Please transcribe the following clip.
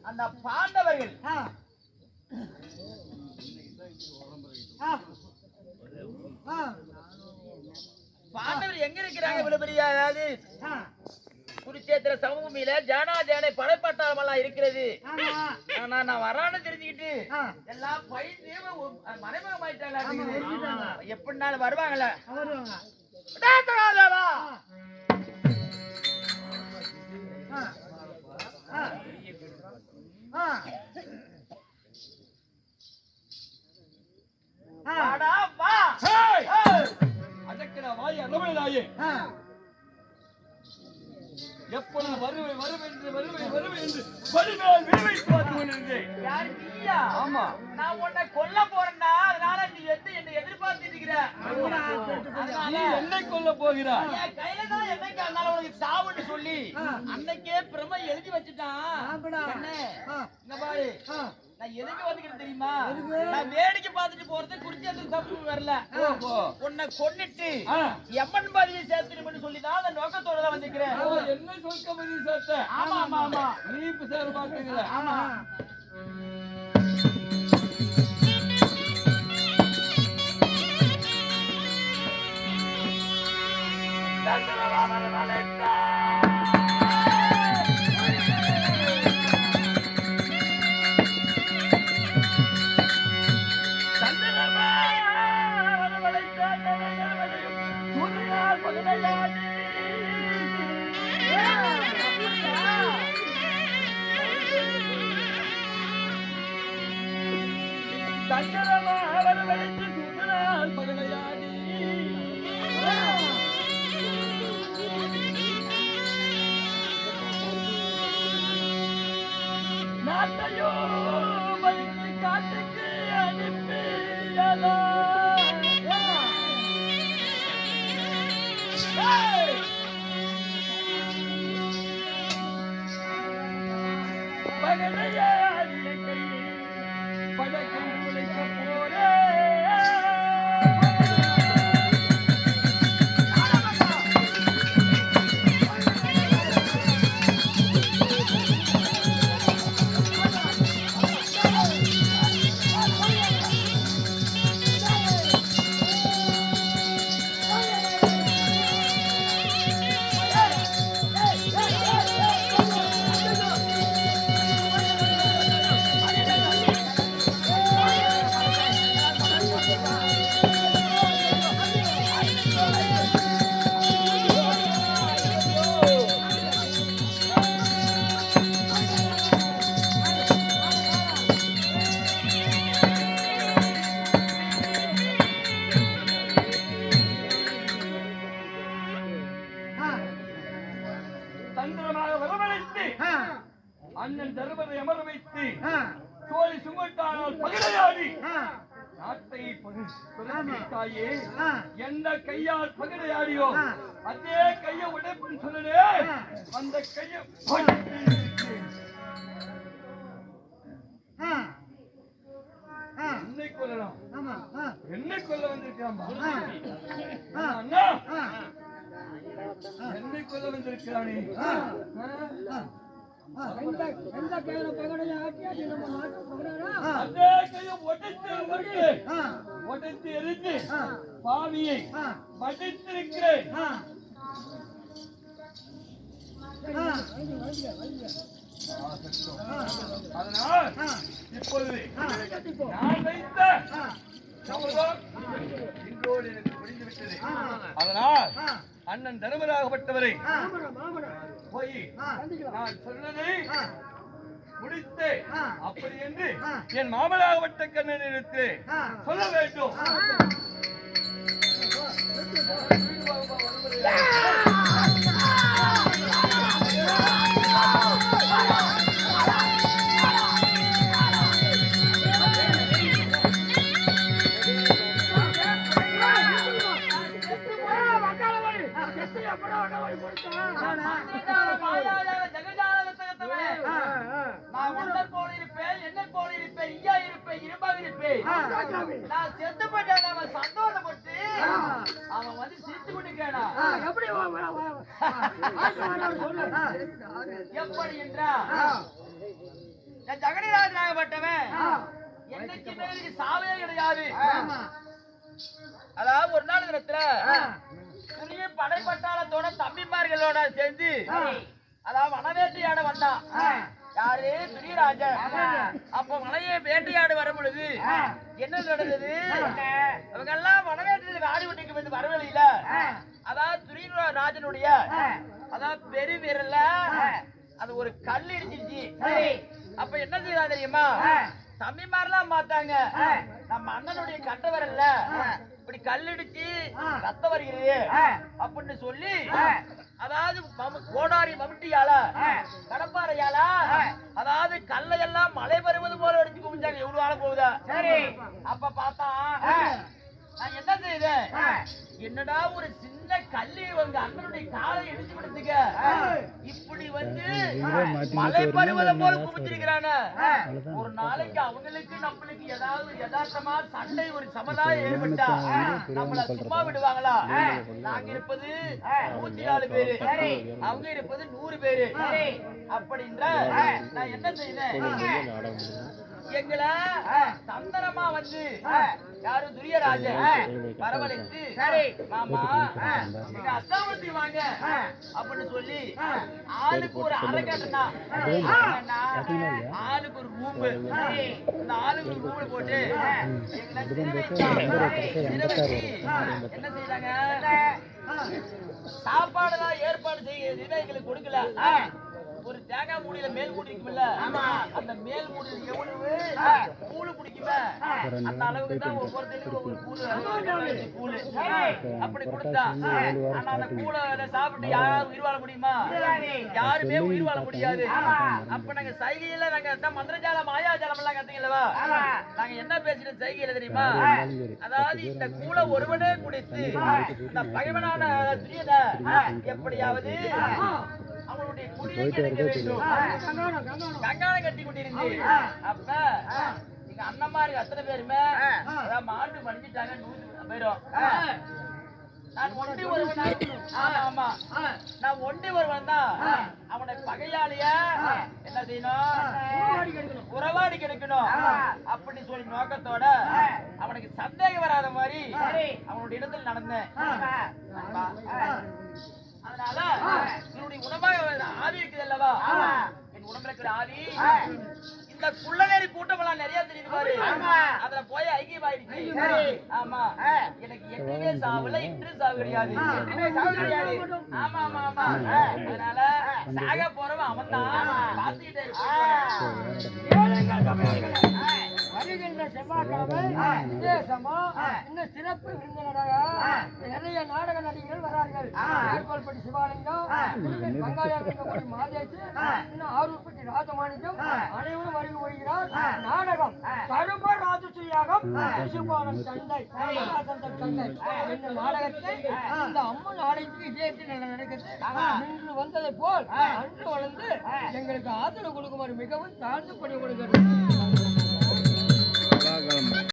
அந்த பாண்டவர்கள் பாண்டவர் எங்க இருக்கிறாங்க? இவ்வளவு பெரிய அதாவது குருச்சேத்திர சமபூமியில ஜானை படைப்பட்டாளம் எல்லாம் இருக்கிறது. ஆனா நான் வரான்னு தெரிஞ்சுக்கிட்டு எல்லாம் பயந்து மறைமுகம் ஆயிட்டாங்க. எப்படினாலும் வருவாங்கல்ல. எப்ப நான் வருவேன் வருவேன் என்று வருவேன் வருவேன் என்று வலிமையால் விளைவை பார்த்து கொண்டிருந்தேன். யாரு நீயா? ஆமா, நான் உன்னை கொல்ல போறேன்னா அதனால நீ என்னை எதிர்பார்த்துட்டு இருக்கிற. நீ என்னை கொல்ல போகிறாய்? என் கையில தான் என்னைக்கு அதனால உனக்கு சாவுன்னு சொல்லி அன்னைக்கே பிரம்ம எழுதி வச்சுட்டான். என்ன பாரு, நான் எதுக்கு வந்துக்கிட்டு தெரியுமா? நான் வேடிக்கை பார்த்துட்டு போறது குறிச்சேத்துக்கு தப்பு வரல. உன்னை கொன்னிட்டு எம்மன் பதிவை சேர்த்துன்னு சொல்லிதான் அந்த நோக்கத்தோட தான் வந்துக்கிறேன். என்ன சொர்க்க பதிவு சேர்த்த? ஆமா ஆமா ஆமா, நீ இப்ப சேர பாக்குறீங்களா? ஆமா. நாட்டையோ மதித்து காட்டுக்கு அனுப்பியதா பகலையே அடியை கையில் படக்கம் உழைக்க போரே. அண்ணன் தருமதை அமர வைத்து தோழி சுமட்டானால் பகிடையாடி நாட்டை தாயே எந்த கையால் பகிடையாடியோ அதே கையை உடைப்புன்னு சொல்லலே. அந்த கையை என்னை கொல்லலாம், என்னை கொல்ல வந்திருக்காமா அண்ணா, என்னை கொல்ல வந்திருக்கிறானே. அதே கையை உடைத்து எரிந்து பாவியை மடித்திருக்கிறேன். அதனால் இப்பொழுது நான் வைத்த சபதம் இன்றோடு எனக்கு முடிந்துவிட்டது. அதனால் அண்ணன் தருமராகப்பட்டவரை போய் நான் சொன்னதை முடித்து அப்படி என்று என் மாமனாகப்பட்ட கண்ணனிடத்து சொல்ல வேண்டும். நான் உன்னை போல இருப்பேன், என்னை போல இருப்பேன், ஐயா இருப்பேன், இருப்பாக இருப்பேன். நான் செத்து போயிட்டேன். அவன் சந்தோஷப்பட்டு அவன் வந்து சிரித்து கொண்டிருக்கானா? எப்படி எப்படி என்றா நான் ஜெகனிராஜனாகப்பட்டவன் என்னைக்குமே எனக்கு சாவே கிடையாது. அதாவது ஒரு நாள் தினத்துல புதிய படைப்பட்டாளத்தோட தம்பிமார்களோட சேர்ந்து அதாவது வனவேட்டையாட வந்தான். யாரு? துரியராஜன். அப்ப வனையை வேட்டையாடு வரும் பொழுது என்ன நடந்தது? அவங்க எல்லாம் வனவேட்டைக்கு ஆடி விட்டுக்கு வந்து வரவழியில அதாவது துரியராஜனுடைய அதாவது பெரு விரல்ல அது ஒரு கல் இடிச்சிருச்சு. அப்ப என்ன செய்யறா தெரியுமா? தம்பிமாரெல்லாம் பார்த்தாங்க, நம்ம அண்ணனுடைய கட்ட வரல இப்படி கல்லிடிச்சு ரத்தம் வருகிறது அப்படின்னு சொல்லி அதாவது கோடாரி மம்ட்டியால கடப்பாறையால அதாவது கல்லையெல்லாம் மழை வருவது போல அடிச்சு குமிச்சாங்க. எவ்வளவு ஆள போகுதா? அப்ப பார்த்தா நான் என்ன செய்தேன்? என்னடா ஒரு சின்ன கல்லி உங்க அண்ணனுடைய காலை இடிச்சு விடுத்துக்க இப்படி வந்து மழை பருவத போல குமிச்சிருக்கிறான. ஒரு நாளைக்கு அவங்களுக்கு நம்மளுக்கு ஏதாவது யதார்த்தமா சண்டை ஒரு சமதாயம் ஏற்பட்டா நம்மள சும்மா விடுவாங்களா? நாங்க இருப்பது 104 பேரு, அவங்க இருப்பது 100 பேரு. அப்படின்ற நான் என்ன செய்தேன்? எங்களை தந்திரமா வந்து யாரு? துரியராஜன் வரவழைத்து மாமா எங்க அத்தாவத்தி வாங்க அப்படின்னு சொல்லி ஆளுக்கு ஒரு அறை கட்டினா. ஆளுக்கு ஒரு ரூம், இந்த ஆளுக்கு ஒரு ரூம் போட்டு என்ன செய்யறாங்க? சாப்பாடுலாம் ஏற்பாடு செய்ய எங்களுக்கு கொடுக்கல. ஒரு தேங்காய் மூடியில மேல் மூடி இருக்கும்ல, அந்த மேல் மூடியில எவ்வளவு கூழு குடிக்குமே அந்த அளவுக்கு தான் ஒவ்வொருத்தருக்கும் ஒவ்வொரு கூழு அப்படி கொடுத்தா. ஆனா அந்த கூழை சாப்பிட்டு யாராவது உயிர் வாழ முடியுமா? யாருமே உயிர் வாழ முடியாது. அப்ப நாங்க சைகையில நாங்க மந்திரஜால மாயாஜாலம் எல்லாம் கத்துக்கலவா? நாங்க என்ன பேசிட்டு சைகையில தெரியுமா? அதாவது இந்த கூழை ஒருவனே குடித்து இந்த பகைவனான துரியனை எப்படியாவது அவனுடைய குடியை கிடைக்க வேண்டும் கங்காணம் கட்டி கொண்டிருந்து. அப்ப எங்க அண்ணன்மாருக்கு அத்தனை பேருமே மாண்டு மடிஞ்சிட்டாங்க. 100 பேரும். நான் ஒண்டி ஒருவன். ஆமா, நான் ஒண்டி ஒருவன் தான். அவனை பகையாளிய என்ன செய்யணும்? உறவாடி கிடைக்கணும் அப்படி சொல்லி நோக்கத்தோட அவனுக்கு சந்தேகம் வராத மாதிரி அவனுடைய இடத்தில் நடந்தேன். அதனால என்னுடைய உணவாக ஆவி இருக்குது அல்லவா? என் உடம்புல இருக்கிற ஆவி இந்த குள்ளநேரி கூட்டம் எல்லாம் நிறைய தெரியுது பாரு. அதுல போய் ஐக்கியமாயிடுச்சு. ஆமா, எனக்கு என்றுமே சாவுல இன்று சாவு கிடையாது. ஆமா ஆமா ஆமா. அதனால சாக போறவன் அவன் தான். பார்த்துக்கிட்டே வருகின்ற செவ்வாய்க்கிழமை விசேஷமா இன்னும் சிறப்பு விருந்தினராக நிறைய நாடக நடிகர்கள் வரார்கள். ஏற்பாடு சிவாலிங்கம், பங்காளி மாதேசி, இன்னும் ஆரூர்பட்டி ராஜமாணிக்கம் அனைவரும் வருகை வருகிறார். நாடகம் கரும்ப ராஜசூயாகம் சிசுபானம் சண்டை சண்டை இந்த நாடகத்தை இந்த அம்மன் ஆலயத்துக்கு இதயத்தில் நடக்கிறது. இன்று வந்ததை போல் அன்று வளர்ந்து எங்களுக்கு ஆதரவு கொடுக்குமாறு மிகவும் தாழ்ந்து பணி கொடுக்கிறது.